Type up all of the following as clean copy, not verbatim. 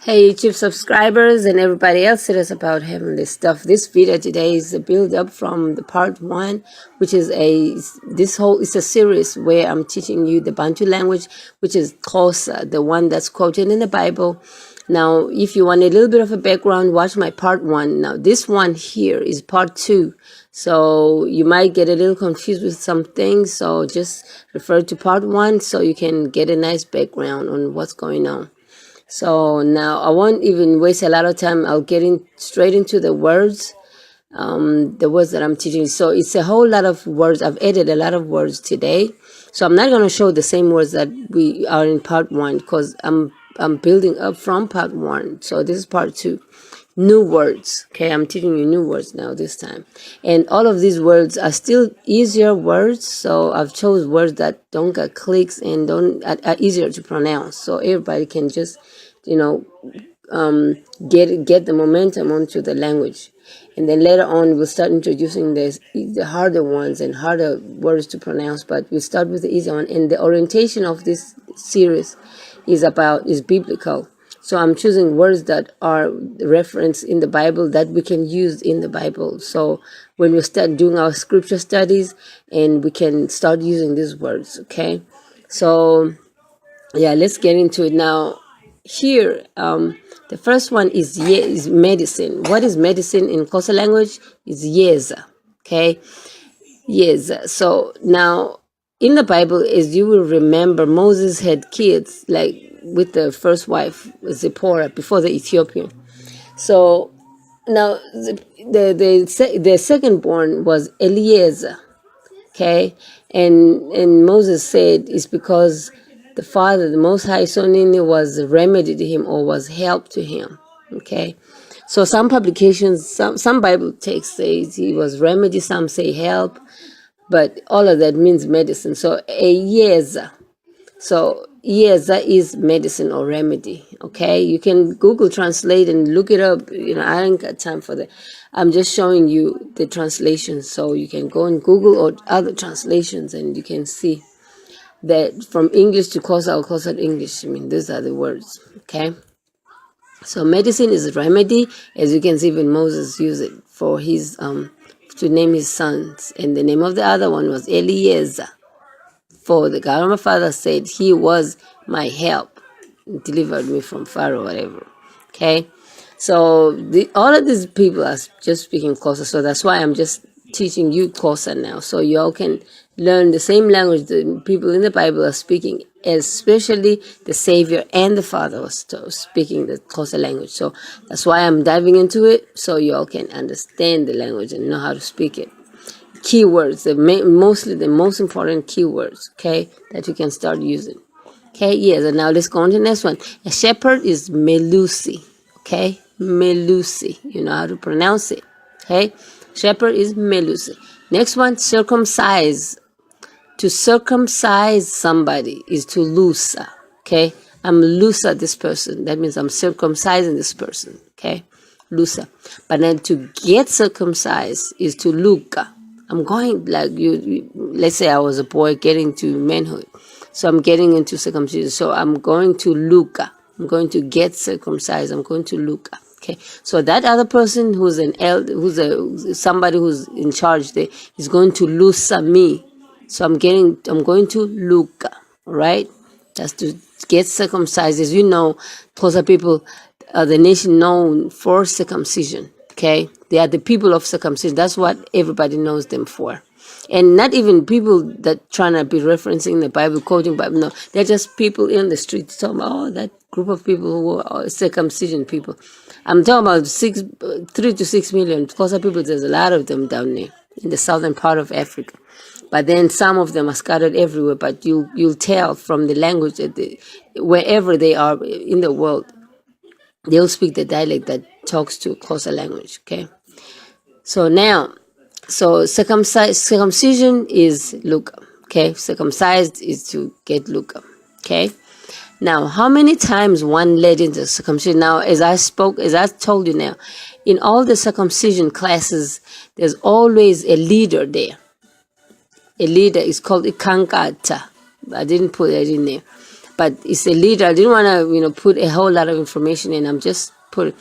Hey YouTube subscribers and everybody else that is about heavenly stuff. This video today is a build up from the part 1, which is it's a series where I'm teaching you the Bantu language, which is Xhosa, the one that's quoted in the Bible. Now, if you want a little bit of a background, watch my part 1. Now, this one here is part 2. So you might get a little confused with some things. So just refer to part 1 so you can get a nice background on what's going on. So now I won't even waste a lot of time. I'll get straight into the words that I'm teaching. So it's a whole lot of words. I've added a lot of words today. So I'm not going to show the same words that we are in part 1 because I'm building up from part 1. So this is part 2. New words. Okay, I'm teaching you new words now this time. And all of these words are still easier words. So I've chose words that don't get clicks and are easier to pronounce. So everybody can just, get the momentum onto the language. And then later on, we'll start introducing the harder ones and harder words to pronounce. But we'll start with the easy one. And the orientation of this series is biblical. So I'm choosing words that are referenced in the Bible that we can use in the Bible. So when we start doing our scripture studies, and we can start using these words, okay? So, yeah, let's get into it now. Here, the first one is medicine. What is medicine in Xhosa language? Is Yeza, okay? Yeza. So now, in the Bible, as you will remember, Moses had kids, like with the first wife, Zipporah, before the Ethiopian. So now the second born was Eliezer, okay? And Moses said it's because the Father, the Most High Sonini, was a remedy to him or was help to him, okay? So some publications, some Bible texts says he was remedy, some say help, but all of that means medicine. So Eliezer. So Yeza is medicine or remedy, okay? You can Google Translate and look it up. I ain't got time for that. I'm just showing you the translation, so you can go and Google or other translations and you can see that from English to Xhosa or Xhosa to English. These are the words, okay? So medicine is remedy. As you can see, even Moses used it for his, to name his sons. And the name of the other one was Eliezer. For the God of my father said he was my help, delivered me from Pharaoh, whatever. Okay, so all of these people are just speaking Xhosa, so that's why I'm just teaching you Xhosa now, so y'all can learn the same language the people in the Bible are speaking, especially the Savior and the Father was speaking the Xhosa language. So that's why I'm diving into it, so y'all can understand the language and know how to speak it. Keywords, mostly the most important keywords, okay, that you can start using. Okay, yes, and now let's go on to the next one. A shepherd is Melusi, okay, Melusi. You know how to pronounce it, okay? Shepherd is Melusi. Next one, circumcise. To circumcise somebody is to lusa, okay? I'm lusa this person. That means I'm circumcising this person, okay? Lusa. But then to get circumcised is to luka. I'm going, like let's say I was a boy getting to manhood. So I'm getting into circumcision. So I'm going to luka. I'm going to get circumcised. I'm going to luka. Okay. So that other person who's an elder, somebody who's in charge there, is going to lusa me. So I'm going to luka. All right. That's to get circumcised. As you know, Xhosa people are the nation known for circumcision. Okay, they are the people of circumcision. That's what everybody knows them for. And not even people that trying to be referencing the Bible, quoting Bible. No, they're just people in the streets talking about, that group of people who are circumcision people. I'm talking about 3 to 6 million. Xhosa people, there's a lot of them down there in the southern part of Africa. But then some of them are scattered everywhere. But you'll tell from the language that wherever they are in the world, they'll speak the dialect that talks to Xhosa language, okay? So now, circumcision is luka, okay? Circumcised is to get luka, okay? Now, how many times one led into circumcision? Now, as I told you now, in all the circumcision classes, there's always a leader there. A leader is called Ikankata. I didn't put that in there. but it's a leader. I didn't want to, put a whole lot of information in. I'm just put.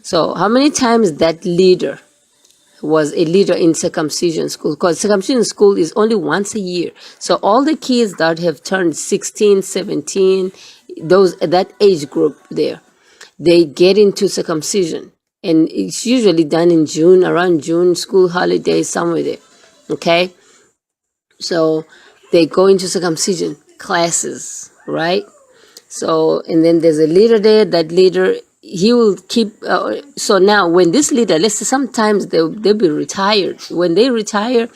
So how many times that leader was a leader in circumcision school? Because circumcision school is only once a year. So all the kids that have turned 16, 17, that age group there, they get into circumcision. And it's usually done in June, around June, school holidays, somewhere there. Okay? So they go into circumcision classes, right? So, and then there's a leader there. That leader, he will keep. So now, when this leader, let's say sometimes they'll be retired. When they retire,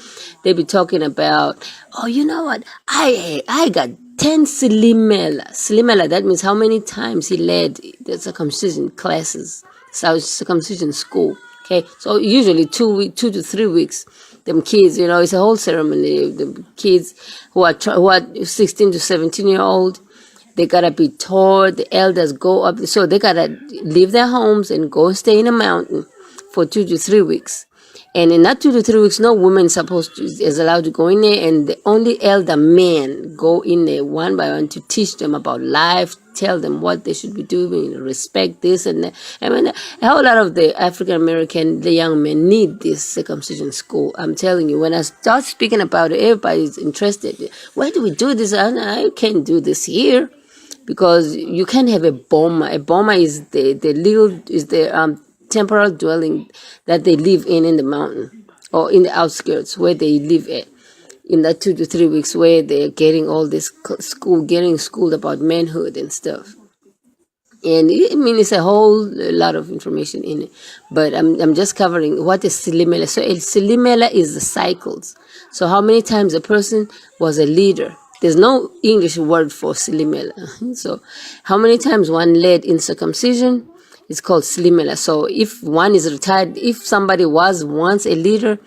they'll be talking about, oh, you know what? I got 10 silimela. Silimela, that means how many times he led the circumcision classes, circumcision school. Okay, so usually 2 to 3 weeks. Them kids, it's a whole ceremony. The kids who are 16 to 17-year-old, they gotta be taught. The elders go up, so they gotta leave their homes and go stay in a mountain for 2 to 3 weeks. And in that 2 to 3 weeks, no woman is allowed to go in there, and the only elder men go in there one by one to teach them about life, tell them what they should be doing, respect this and that. I mean, a whole lot of the African American, the young men need this circumcision school. I'm telling you, when I start speaking about it, everybody's interested. Why do we do this? I can't do this here, because you can't have a boma. A boma is the temporal dwelling that they live in the mountain or in the outskirts where they live at, in that 2 to 3 weeks where they're getting all this getting schooled about manhood and stuff. And it's a whole lot of information in it, but I'm just covering what is silimela. So silimela is the cycles. So how many times a person was a leader? There's no English word for silimela. So how many times one led in circumcision? It's called silimela. So if one is retired, if somebody was once a leader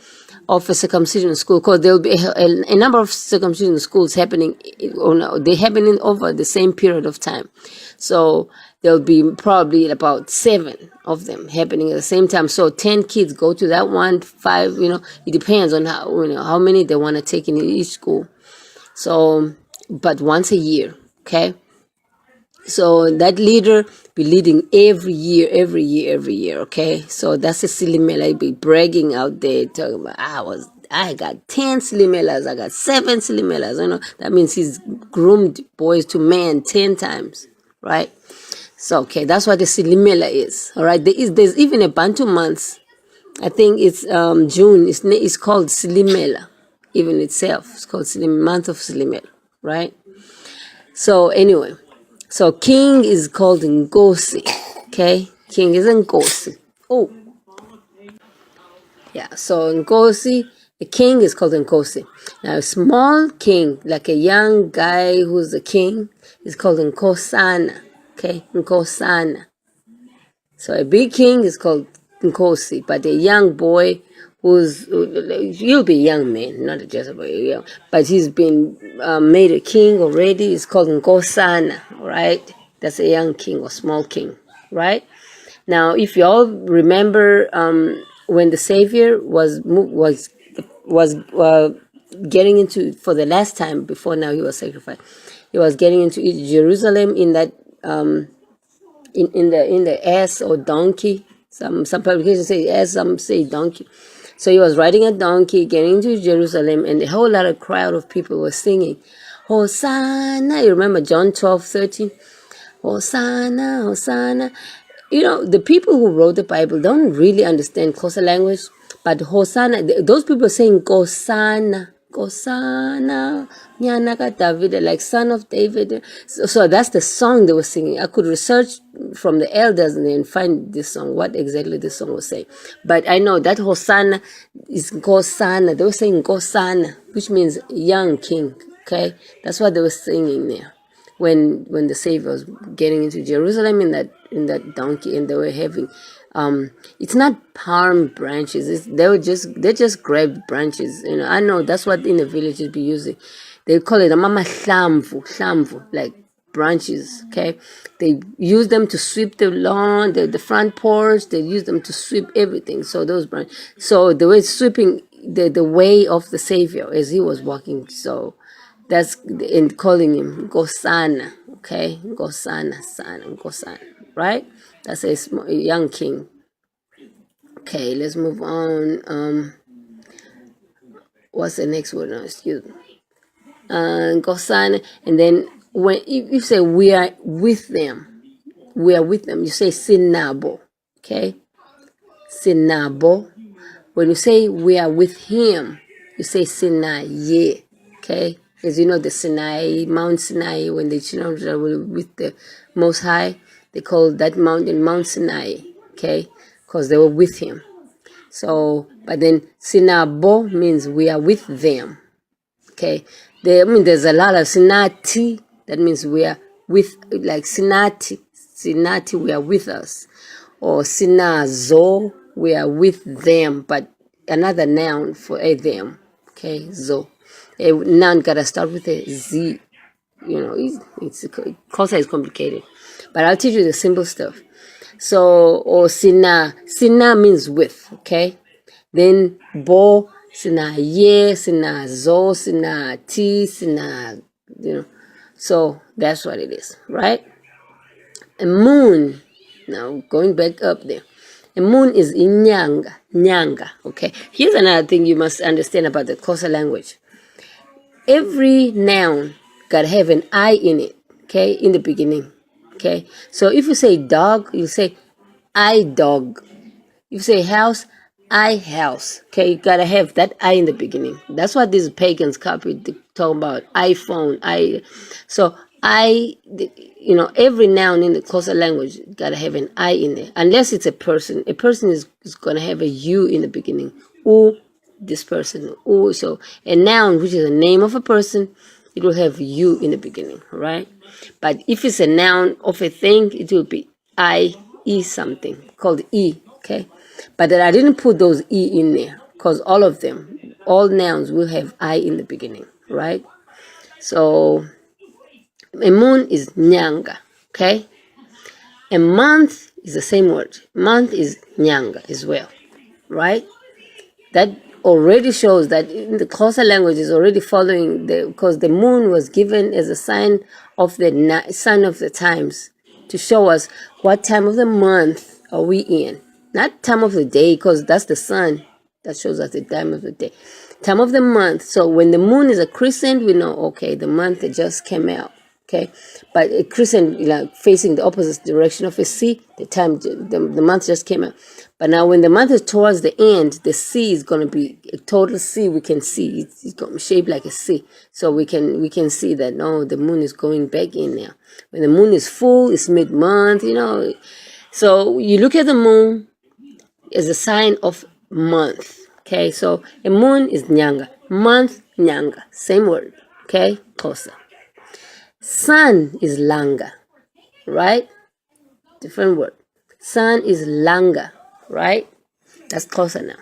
of a circumcision school, because there will be a number of circumcision schools happening, they're happening over the same period of time. So there'll be probably about 7 of them happening at the same time. So 10 kids go to that one, 5, it depends on how many they want to take in each school. So, but once a year, okay? So that leader be leading every year, okay? So that's a silimela. Be bragging out there, talking about, I got 10 silimelas, I got 7 silimelas. That means he's groomed boys to men 10 times, right? So, okay, that's what the silimela is, all right? There's even a Bantu month. I think it's June. It's called silimela, even itself. It's called month of silimela, right? So anyway. So king is called Ngosi, okay? King is Ngosi. Oh, yeah. So Ngosi, the king is called Ngosi. Now a small king, like a young guy who's the king, is called Nkosana, okay? Nkosana. So a big king is called Nkosi, but a young boy you'll be a young man, not just a boy, but he's been made a king already. It's called Nkosana, right? That's a young king or small king, right? Now, if you all remember, when the Savior was getting into, for the last time before now he was sacrificed, he was getting into Jerusalem in that in the ass or donkey. Some publications say ass, some say donkey. So he was riding a donkey, getting into Jerusalem, and a whole lot of crowd of people were singing, Hosanna. You remember John 12:13? Hosanna, Hosanna. The people who wrote the Bible don't really understand Xhosa language, but Hosanna, those people saying Gosana, Gosana, Nyanaka David, like son of David. So that's the song they were singing. I could research from the elders and then find this song, what exactly this song was saying. But I know that Hosanna is Gosana. They were saying Gosana, which means young king. Okay, that's what they were singing there when the Savior was getting into Jerusalem in that donkey, and they were having. It's not palm branches. They just grabbed branches. I know that's what in the villages be using. They call it a mama hlamvu, like branches. Okay, they use them to sweep the lawn, the front porch. They use them to sweep everything. So those branches. So they were sweeping the way of the Savior as he was walking. So That's in calling him Xhosa. Okay, Xhosa, son, Xhosa, right? That's a young king. Okay, let's move on. What's the next word? No, excuse me. Xhosa, and then when if you say we are with them, you say sinabo. Okay, sinabo. When you say we are with him, you say Sinaye. Okay, as you know, the Sinai, Mount Sinai, when the children of Israel were with the Most High, they called that mountain Mount Sinai. Okay, because they were with him. So, but then Sinabo means we are with them. Okay, there's a lot of Sinati. That means we are with, like Sinati. Sinati, we are with us. Or Sinazo, we are with them, but another noun for a them. Okay, zo. A noun gotta start with a Z. You know, it's Xhosa is complicated, but I'll teach you the simple stuff. So, or Sina. Sina means with. Okay, then bo, Sina ye, Sina zo, Sina ti, Sina. You know, so that's what it is, right? A moon. Now going back up there. A moon is inyanga, nyanga. Okay. Here's another thing you must understand about the Xhosa language. Every noun gotta have an I in it. Okay, in the beginning. Okay. So if you say dog, you say I dog. If you say house, I house. Okay, you gotta have that I in the beginning. That's what these pagans copied. They talk about iPhone. So every noun in the Xhosa language gotta have an I in there, unless it's a person. A person is gonna have a U in the beginning. U, this person. U. So a noun, which is a name of a person, it will have U in the beginning, right? But if it's a noun of a thing, it will be I, E something, called E, okay? But then I didn't put those E in there, because all nouns will have I in the beginning, right? So a moon is nyanga, okay? A month is the same word. Month is nyanga as well, right? That already shows that in the Xhosa language is already following because the moon was given as a sign of the sign of the times to show us what time of the month are we in. Not time of the day, because that's the sun that shows us the time of the day. Time of the month. So when the moon is a crescent, we know, okay, the month that just came out. Okay, but a crescent, like facing the opposite direction of a C, the month just came out. But now when the month is towards the end, the C is going to be a total C. We can see it's going to shape like a C, so we can see that the moon is going back in now. When the moon is full, it's mid-month, So you look at the moon as a sign of month. Okay, so a moon is nyanga, month nyanga, same word. Okay, Xhosa. Sun is langa, right? Different word. Sun is langa, right? That's Xhosa now.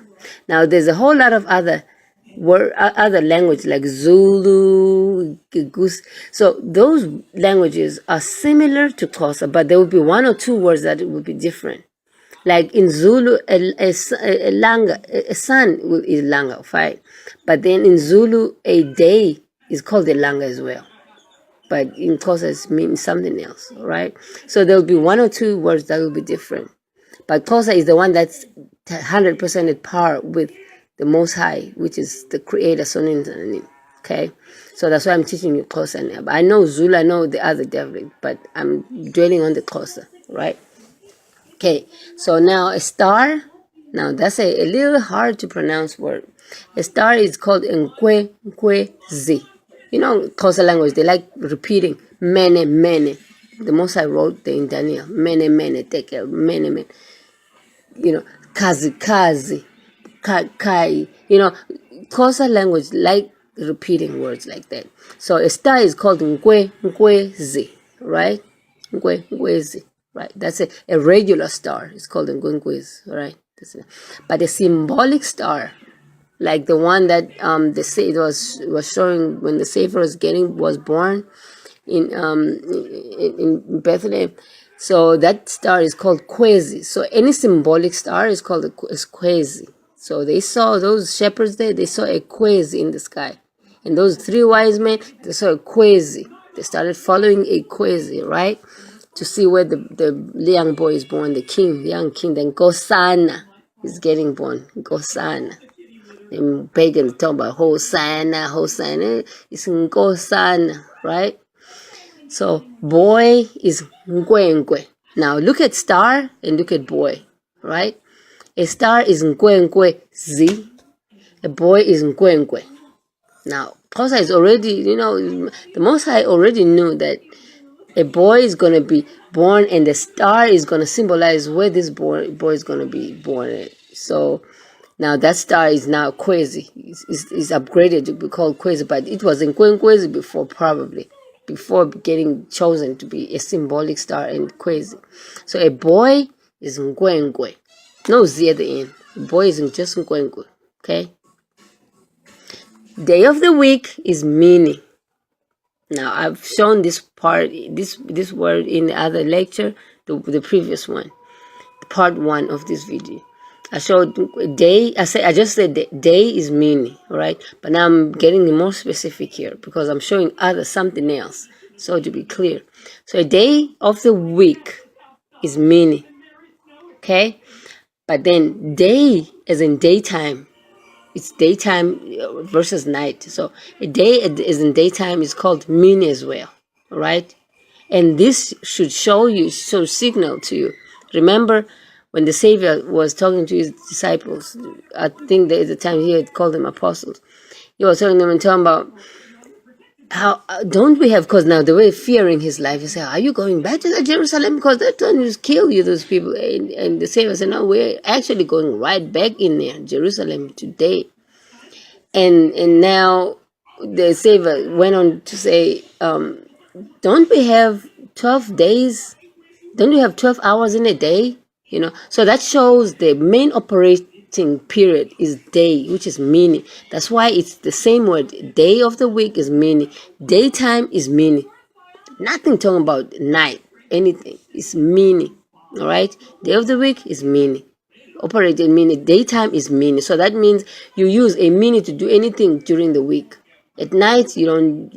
Now there's a whole lot of other language like Zulu, Goose. So those languages are similar to Xhosa, but there will be one or two words that will be different. Like in Zulu, a sun is langa, right? But then in Zulu, a day is called a langa as well. But in Xhosa it means something else, right? So there'll be one or two words that will be different. But Xhosa is the one that's 100% at par with the Most High, which is the Creator, Sonin. Okay? So that's why I'm teaching you Xhosa now. But I know Zulu, I know the other dialect, but I'm dwelling on the Xhosa, right? Okay, so now a star. Now that's a little hard to pronounce word. A star is called Nkwezi. Xhosa language, they like repeating mene. The most I wrote in Daniel, mene, take care, mene. Kazi, kai. Xhosa language like repeating words like that. So a star is called Nkwezi, right? Nkwezi, right? That's a regular star. It's called Nkwezi, right? But a symbolic star, like the one that it was showing when the Savior was born in Bethlehem. So that star is called Kwezi. So any symbolic star is called Kwezi. So they saw those shepherds there. They saw a Kwezi in the sky. And those 3 wise men, they saw a Kwezi. They started following a Kwezi, right? To see where the young boy is born, the young king. Then Xhosa is getting born. Xhosa. And pagans talk about Hosanna. It's Xhosa, right? So boy is Nkwenkwe. Now look at star and look at boy, right? A star is Nkwenkwe Z. A boy is Nkwenkwe. Now, Xhosa is already, the Most High already knew that a boy is going to be born and the star is going to symbolize where this boy is going to be born at. So now that star is now Kwezi. It's upgraded to be called Kwezi, but it was in Kwezi before, probably, before getting chosen to be a symbolic star in Kwezi. So a boy is Nkwenkwe. No Z at the end. A boy is just Nkwenkwe. Okay? Day of the week is Mini. Now I've shown this part, this word in the other lecture, the previous one, part 1 of this video. I showed day. I just said day is Mini, right? But now I'm getting more specific here because I'm showing something else. So to be clear, so a day of the week is Mini, okay? But then day, as in daytime. It's daytime versus night. So a day is in daytime is called Mini as well, right? And this should signal to you. Remember when the Savior was talking to his disciples, I think at the time he had called them apostles. He was telling them and talking about how don't we have, because now they were fearing his life. He said, are you going back to Jerusalem? Because they're trying to kill you, those people. And the Savior said, no, we're actually going right back in there, Jerusalem today. And now the Savior went on to say, don't we have 12 days? Don't we have 12 hours in a day? So that shows the main operating period is day, which is Mini. That's why it's the same word. Day of the week is Mini. Daytime is Mini. Nothing talking about night, anything. It's Mini. All right? Day of the week is Mini. Operating Mini. Daytime is Mini. So that means you use a Mini to do anything during the week. At night, you don't.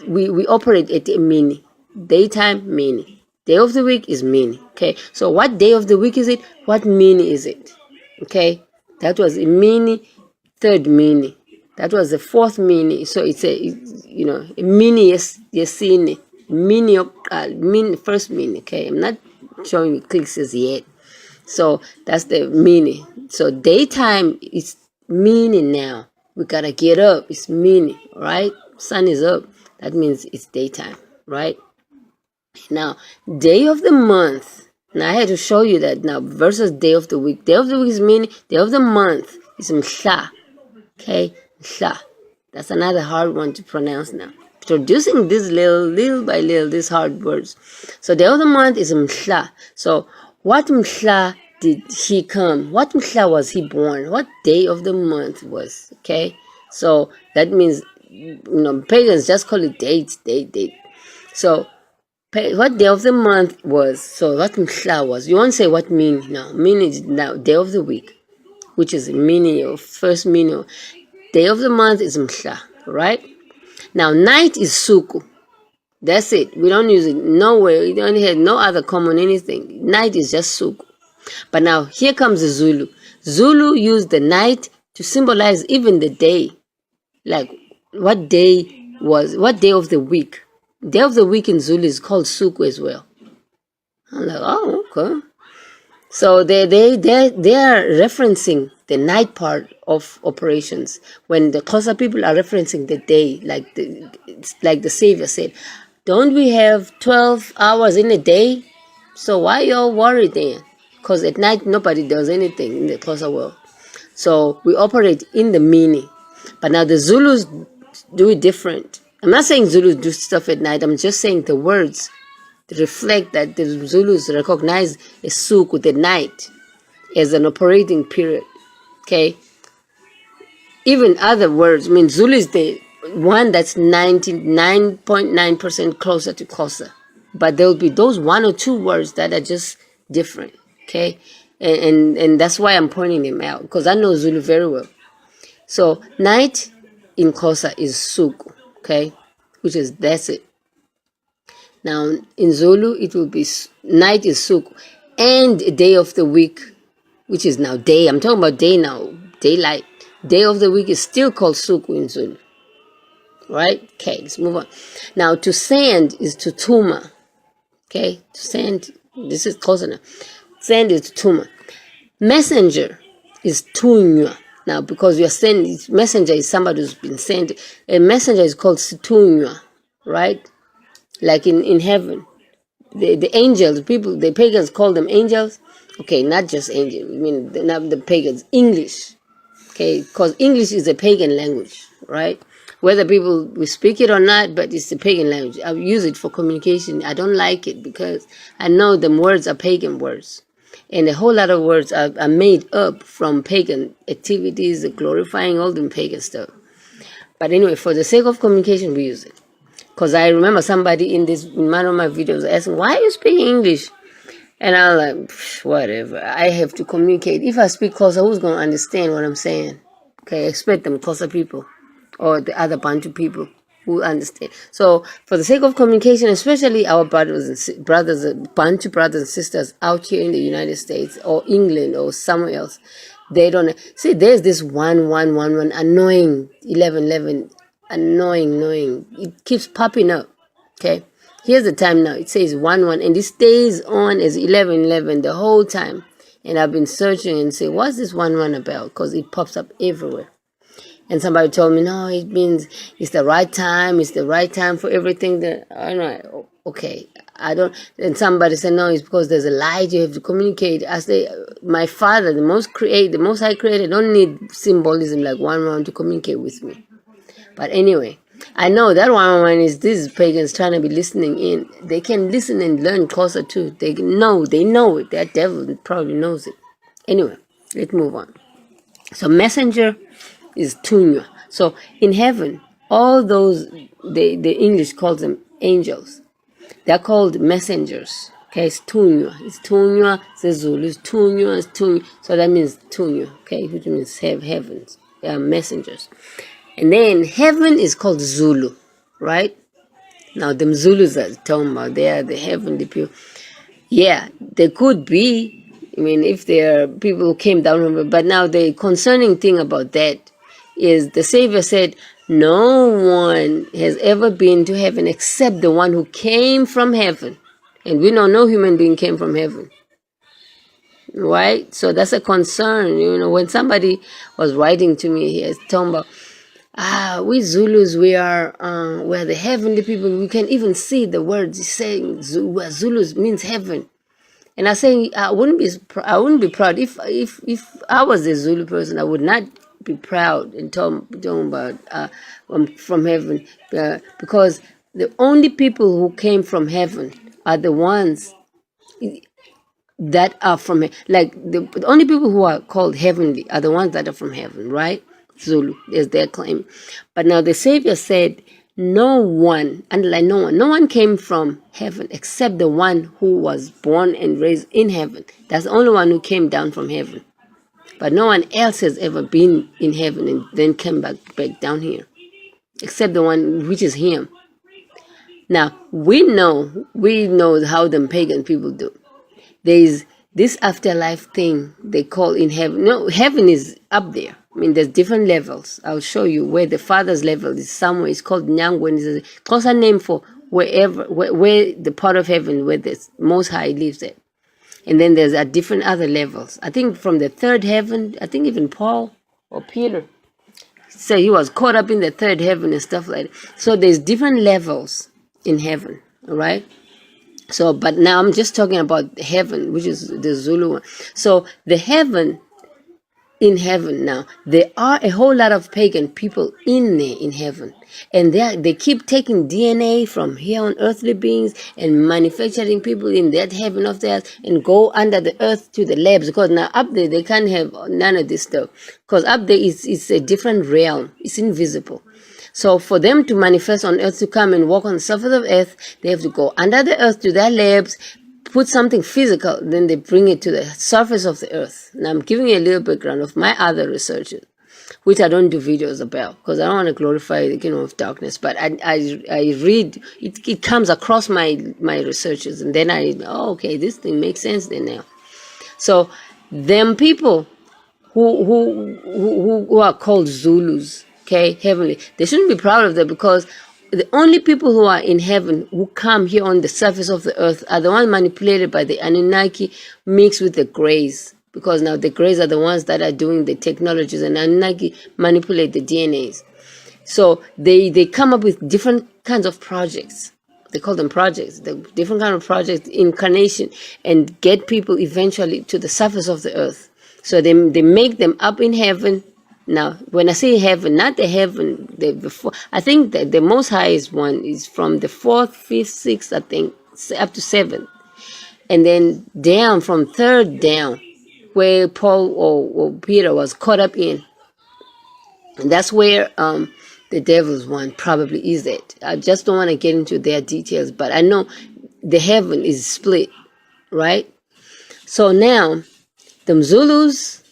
We operate at a Mini. Daytime, Mini. Day of the week is Mini. Okay. So what day of the week is it? What Mini is it? Okay. That was a Mini, third Mini. That was the fourth Mini. So it's a Mini Yesini. Mini, first Mini. Okay. I'm not showing you clicks yet. So that's the Mini. So daytime is Mini now. We gotta get up. It's Mini, right? Sun is up. That means it's daytime, right? Now, day of the month. Now I had to show you that now versus day of the week. Day of the week is Mini. Day of the month is Mhla. Okay, Mhla. That's another hard one to pronounce now. Introducing this little by little, these hard words. So day of the month is Mhla. So what Mhla did he come? What Mhla was he born? What day of the month was? Okay, so that means pagans just call it date. So what day of the month was? So what Mhla was? You won't say what Mini. No, Mini is now day of the week, which is Mini or first Mini. Day of the month is Mhla, right? Now night is Suku. That's it. We don't use it nowhere. We don't have no other common anything. Night is just Suku. But now here comes the Zulu. Zulu used the night to symbolize even the day. Like what day of the week? Day of the week in Zulu is called Suku as well. I'm like, oh, okay. So they are referencing the night part of operations. When the Xhosa people are referencing the day, like the Savior said, don't we have 12 hours in a day? So why y'all worried then? Because at night nobody does anything in the Xhosa world. So we operate in the Mini. But now the Zulus do it different. I'm not saying Zulus do stuff at night. I'm just saying the words reflect that the Zulus recognize a Suku, the night, as an operating period. Okay? Even other words, Zulu is the one that's 99.9% closer to Xhosa. But there will be those 1 or 2 words that are just different. Okay? And that's why I'm pointing them out, because I know Zulu very well. So night in Xhosa is Suku, okay, which is that's it. Now in Zulu it will be night is Suku, and a day of the week, which is now day. I'm talking about day now, daylight. Day of the week is still called Suku in Zulu, right? Okay, let's move on. Now to sand is Tutuma, okay. To sand, this is close enough. Sand is Tutuma. Messenger is Tunywa. Now, because we are saying messenger is somebody who's been sent, a messenger is called Tunywa, right? Like in heaven, the angels, people, the pagans call them angels. Okay, not just angels. I mean, not the pagans. English, okay, because English is a pagan language, right? Whether people we speak it or not, but it's a pagan language. I use it for communication. I don't like it because I know the words are pagan words. And a whole lot of words are made up from pagan activities, glorifying all the pagan stuff. But anyway, for the sake of communication, we use it. Because I remember somebody in one of my videos asking, why are you speaking English? And I'm like, whatever. I have to communicate. If I speak Xhosa, who's going to understand what I'm saying? Okay, expect them Xhosa people or the other Bantu people who understand. So for the sake of communication, especially our brothers, Bantu brothers and sisters out here in the United States or England or somewhere else, they don't see. There's this 1111 annoying 1111 annoying. It keeps popping up. Okay, here's the time now. It says 11, and it stays on as 1111 the whole time. And I've been searching and say, what's this 11 about? Because it pops up everywhere. And somebody told me, no, it means it's the right time. It's the right time for everything. That I'm like, okay, I don't. And somebody said, no, it's because there's a light. You have to communicate. I say, my Father, the Most High Creator, don't need symbolism like 11 to communicate with me. But anyway, I know that 11 is these pagans trying to be listening in. They can listen and learn closer too. They know it. That devil probably knows it. Anyway, let's move on. So messenger is Tunywa. So in heaven, all those, the English calls them angels. They're called messengers. Okay, it's Tunywa. It's Tunywa, it's Zulu. It's Tunywa, it's Tunywa. So that means Tunywa, okay, which means heavens. They are messengers. And then heaven is called Zulu, right? Now, them Zulus are talking about, they are the heavenly people. Yeah, they could be. I mean, if there are people who came down from it. But now the concerning thing about that is the Savior said, no one has ever been to heaven except the one who came from heaven. And we know no human being came from heaven. Right? So that's a concern. You know, when somebody was writing to me, he was talking about, we Zulus, we're the heavenly people. We can even see the words saying Zulus means heaven. And I say I wouldn't be proud if I was a Zulu person. I would not be proud and talking about from heaven, because the only people who came from heaven are the ones that are from like the only people who are called heavenly are the ones that are from heaven, right? Zulu is their claim. But now the Savior said, no one came from heaven except the one who was born and raised in heaven. That's the only one who came down from heaven. But no one else has ever been in heaven and then came back down here, except the one which is him. Now we know how them pagan people do. There is this afterlife thing they call in heaven. No, heaven is up there. I mean, there's different levels. I'll show you where the Father's level is somewhere. It's called Nyangwen. It's a closer name for where the part of heaven where the Most High lives at. And then there's different other levels. I think from the third heaven, I think even Paul or Peter said he was caught up in the third heaven and stuff like that. So there's different levels in heaven, all right? So, but now I'm just talking about heaven, which is the Zulu one. So the heaven, in heaven now, there are a whole lot of pagan people in there in heaven. And they keep taking DNA from here on earthly beings and manufacturing people in that heaven of theirs and go under the earth to the labs. Because now up there, they can't have none of this stuff. Because up there, it's a different realm. It's invisible. So for them to manifest on earth, to come and walk on the surface of earth, they have to go under the earth to their labs, put something physical, then they bring it to the surface of the earth. Now I'm giving you a little background of my other researches. which I don't do videos about because I don't want to glorify the kingdom of darkness. But I read it. It comes across my researches, and then okay, this thing makes sense then now. So them people who are called Zulus, okay, heavenly, they shouldn't be proud of that, because the only people who are in heaven who come here on the surface of the earth are the ones manipulated by the Anunnaki mixed with the Greys, because now the Greys are the ones that are doing the technologies, and Anunnaki manipulate the DNAs. So they come up with different kinds of projects. They call them projects, the different kind of projects, incarnation, and get people eventually to the surface of the earth. So they make them up in heaven. Now, when I say heaven, not the heaven, I think that the most highest one is from the 4th, 5th, 6th, I think, up to 7th. And then down, from 3rd down, where Paul or Peter was caught up in. And that's where the devil's one probably is at. I just don't want to get into their details, but I know the heaven is split, right? So now, the Zulus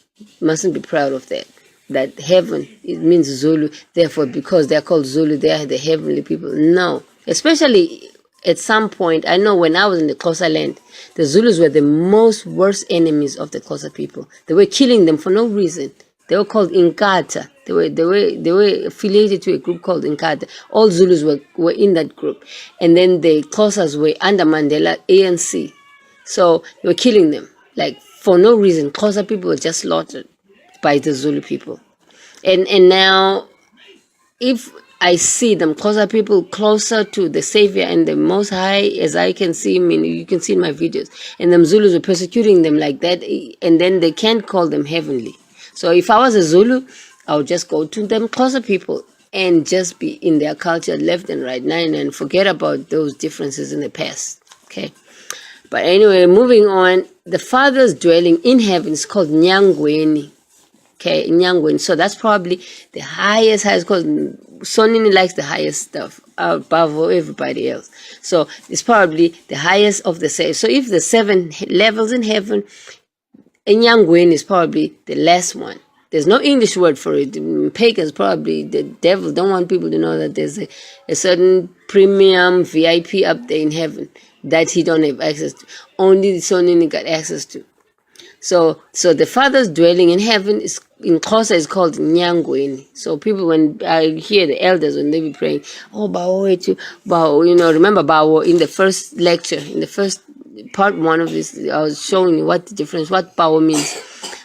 mustn't be proud of that. That heaven, it means Zulu. Therefore, because they're called Zulu, they are the heavenly people. No. Especially at some point, I know when I was in the Xhosa land, the Zulus were the most worst enemies of the Xhosa people. They were killing them for no reason. They were called Inkatha. They were affiliated to a group called Inkatha. All Zulus were in that group. And then the Xhosas were under Mandela, ANC. So they were killing them. Like, for no reason. Xhosa people were just slaughtered by the Zulu people. And now, if I see them, Xhosa people, closer to the Savior and the Most High, as I can see, I mean, you can see in my videos, and them Zulus were persecuting them like that, and then they can't call them heavenly. So if I was a Zulu, I would just go to them Xhosa people and just be in their culture left and right, and forget about those differences in the past. Okay? But anyway, moving on, the Father's dwelling in heaven is called Nyangweni. Okay, Nyangweni. So that's probably the highest, because Sonini likes the highest stuff above everybody else. So it's probably the highest of the 7. So if the 7 levels in heaven, Nyangweni is probably the last one. There's no English word for it. Pagans, probably, the devil don't want people to know that there's a certain premium VIP up there in heaven that he don't have access to. Only the Sonini got access to. So the Father's dwelling in heaven in Xhosa is called Nyangweni. So people, when I hear the elders, when they be praying, oh, Bawo, Bawo, remember Bawo in the first lecture, in the first part 1 of this, I was showing you what Bawo means.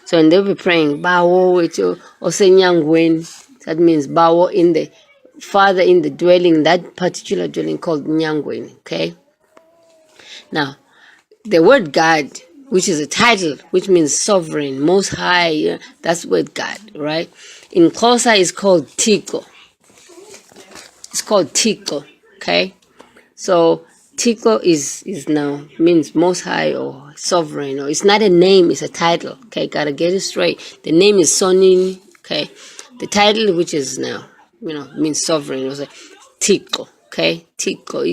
So when they be praying, Bawo, or say Nyangweni, that means Bawo in the Father in the dwelling, that particular dwelling called Nyangweni, okay? Now, the word God, which is a title, which means sovereign, most high, that's the word God, right? In Xhosa, it's called Tiko. It's called Tiko, okay? So Tiko is now means most high or sovereign, or it's not a name, it's a title, okay? Gotta get it straight. The name is Sonin, okay? The title, which is now, means sovereign, was like Tiko, okay? Tiko.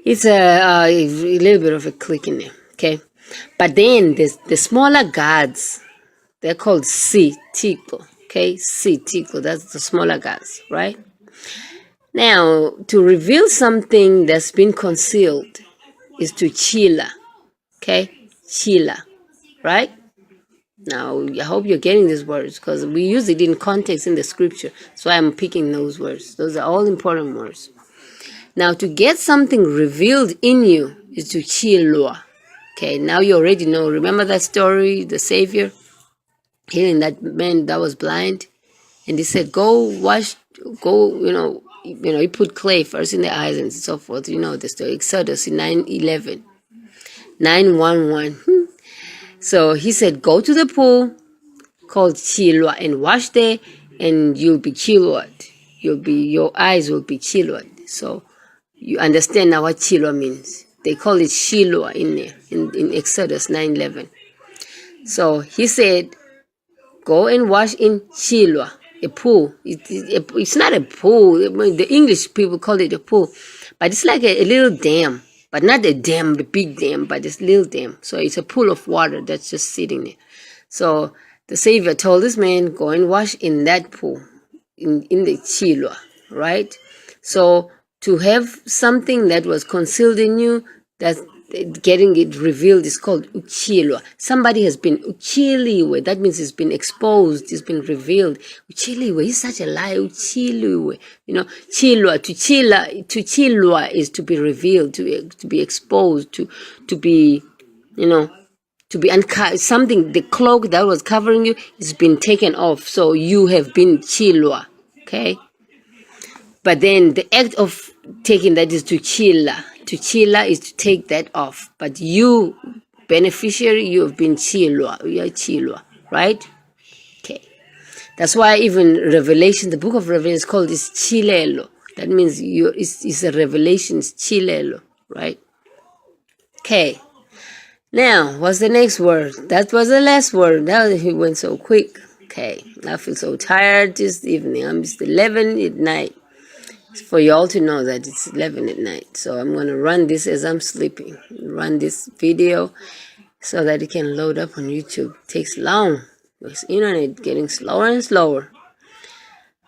It's a little bit of a click in there, okay? But then there's the smaller gods. They're called Tiko, okay? Tiko, that's the smaller gods, right? Now, to reveal something that's been concealed is to Chila, okay? Chila, right? Now, I hope you're getting these words, because we use it in context in the scripture. So I'm picking those words. Those are all important words. Now, to get something revealed in you is to chilwa. Okay, now you already know. Remember that story, the Savior healing that man that was blind? And he said, he put clay first in the eyes and so forth. You know the story, Exodus 9:11, 9:11. So he said, go to the pool called chilwa and wash there, and you'll be chilwad. Your eyes will be chilwad. So you understand now what Chilwa means. They call it Shiloh in there, in Exodus 9:11. So he said, go and wash in Shiloh, a pool. It's not a pool. The English people call it a pool. But it's like a little dam. But not a dam, the big dam, but it's a little dam. So it's a pool of water that's just sitting there. So the Savior told this man, go and wash in that pool, in the Chilwa, right? So to have something that was concealed in you, that's getting it revealed, is called uchilwa. Somebody has been uchiliwe. That means it's been exposed, it's been revealed. Uchiliwe is such a lie. Uchiliwe, chilwa, to chilwa is to be revealed, to be exposed, to be, to be uncovered. Something, the cloak that was covering you has been taken off. So you have been chilwa, okay? But then the act of taking that is to chilla. To chilla is to take that off. But you, beneficiary, you have been chilwa. You are chilwa, right? Okay. That's why even Revelation, the book of Revelation is called this chilelo. That means it's a revelation, it's chilelo, right? Okay. Now, what's the next word? That was the last word. That he went so quick. Okay. I feel so tired this evening. It's 11 at night. For y'all to know that it's 11 at night. So I'm going to run this as I'm sleeping. Run this video so that it can load up on YouTube. It takes long. This internet getting slower and slower.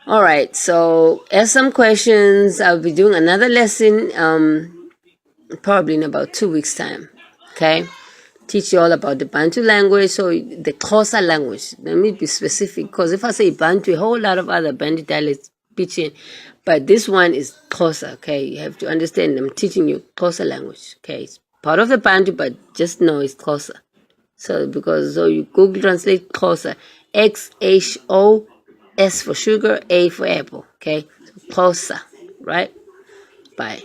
Alright, so ask some questions. I'll be doing another lesson probably in about 2 weeks' time. Okay? Teach you all about the Bantu language, so the Xhosa language. Let me be specific, because if I say Bantu, a whole lot of other Bantu dialects pitch in. But this one is Xhosa, okay? You have to understand, I'm teaching you Xhosa language, okay? It's part of the Bantu, but just know it's Xhosa. So you Google translate Xhosa, Xhosa for sugar, A for apple, okay? So Xhosa, right? Bye.